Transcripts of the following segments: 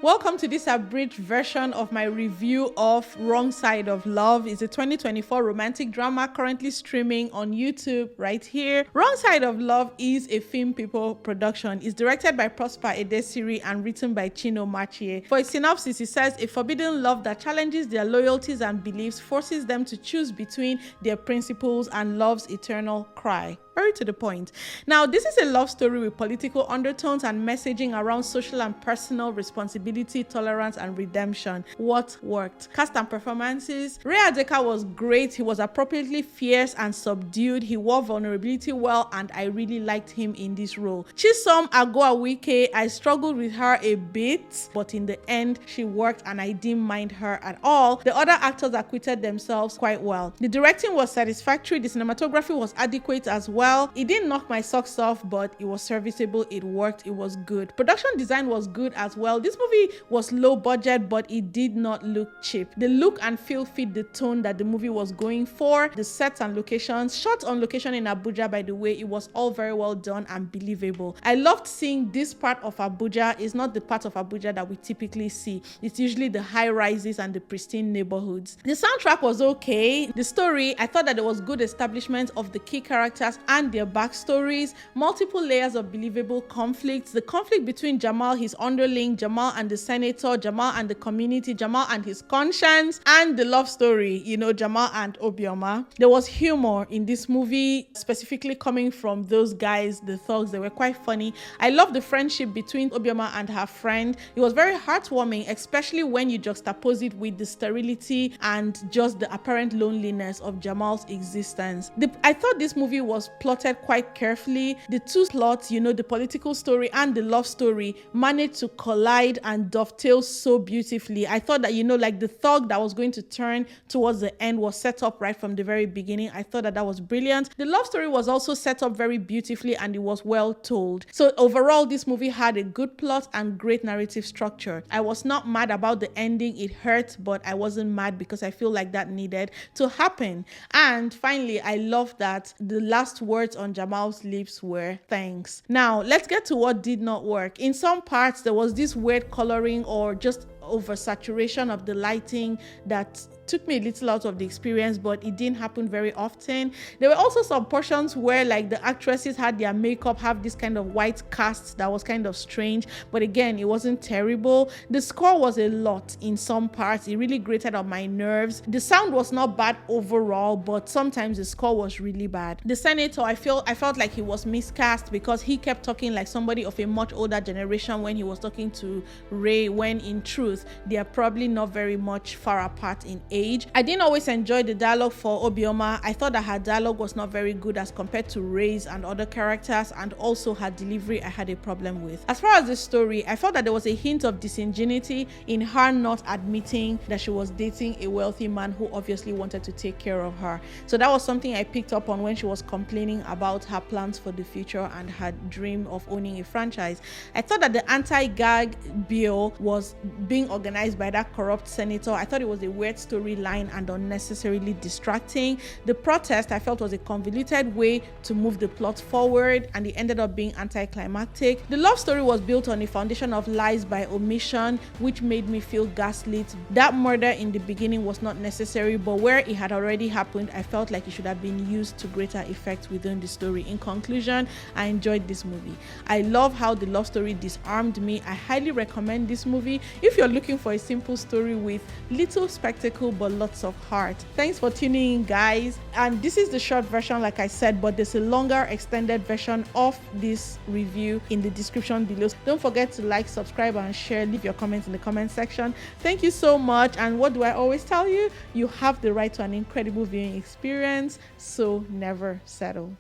Welcome to this abridged version of my review of Wrong Side of Love. It's a 2024 romantic drama currently streaming on YouTube right here. Wrong Side of Love is a FeemPipo production. It's directed by Prosper Edesiri and written by Chino, Marchie. For a synopsis, it says a forbidden love that challenges their loyalties and beliefs forces them to choose between their principles and love's eternal cry. Very to the point. Now, this is a love story with political undertones and messaging around social and personal responsibility, tolerance, and redemption. What worked? Cast and performances. Adeka was great. He was appropriately fierce and subdued. He wore vulnerability well, and I really liked him in this role. Chisom Agoawuike, I struggled with her a bit, but in the end, she worked and I didn't mind her at all. The other actors acquitted themselves quite well. The directing was satisfactory. The cinematography was adequate as well. It didn't knock my socks off, but it was serviceable. It worked. It was good. Production design was good as well. This movie was low budget, but it did not look cheap. The look and feel fit the tone that the movie was going for. The sets and locations, shot on location in Abuja, by the way, it was all very well done and believable. I loved seeing this part of Abuja. It's not the part of Abuja that we typically see. It's usually the high rises and the pristine neighborhoods. The soundtrack was okay. The story, I thought that there was good establishment of the key characters and their backstories, multiple layers of believable conflicts, the conflict between Jamal, his underling, Jamal and the senator, Jamal and the community, Jamal and his conscience, and the love story, Jamal and Obioma. There was humor in this movie, specifically coming from those guys, the thugs. They were quite funny. I love the friendship between Obioma and her friend. It was very heartwarming, especially when you juxtapose it with the sterility and just the apparent loneliness of Jamal's existence. I thought this movie was plotted quite carefully. The two plots, the political story and the love story, managed to collide and dovetail so beautifully. I thought that, like the thug that was going to turn towards the end was set up right from the very beginning. I thought that was brilliant. The love story was also set up very beautifully and it was well told. So overall, this movie had a good plot and great narrative structure. I was not mad about the ending. It hurt, but I wasn't mad because I feel like that needed to happen. And finally, I love that the last words on Jamal's lips were thanks. Now, let's get to what did not work. In some parts, there was this weird coloring or just oversaturation of the lighting that took me a little out of the experience, but it didn't happen very often. There were also some portions where like the actresses had their makeup have this kind of white cast that was kind of strange, but again, it wasn't terrible. The score was a lot in some parts. It really grated on my nerves. The sound was not bad overall, but sometimes the score was really bad. The senator, I felt like he was miscast because he kept talking like somebody of a much older generation when he was talking to Ray, when in truth they are probably not very much far apart in age. I didn't always enjoy the dialogue for Obioma. I thought that her dialogue was not very good as compared to Ray's and other characters, and also her delivery I had a problem with. As far as the story, I felt that there was a hint of disingenuity in her not admitting that she was dating a wealthy man who obviously wanted to take care of her. So that was something I picked up on when she was complaining about her plans for the future and her dream of owning a franchise. I thought that the anti-gag bill was being organized by that corrupt senator. I thought it was a weird storyline and unnecessarily distracting. The protest I felt was a convoluted way to move the plot forward, and it ended up being anticlimactic. The love story was built on a foundation of lies by omission, which made me feel gaslit. That murder in the beginning was not necessary, but where it had already happened, I felt like it should have been used to greater effect within the story. In conclusion, I enjoyed this movie. I love how the love story disarmed me. I highly recommend this movie if you're looking for a simple story with little spectacle but lots of heart. Thanks for tuning in, guys. And this is the short version, like I said, but there's a longer extended version of this review in the description below. Don't forget to like, subscribe, and share. Leave your comments in the comment section. Thank you so much. And what do I always tell you? You have the right to an incredible viewing experience, so never settle.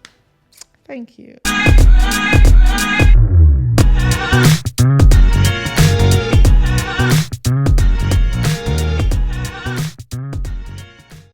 Thank you.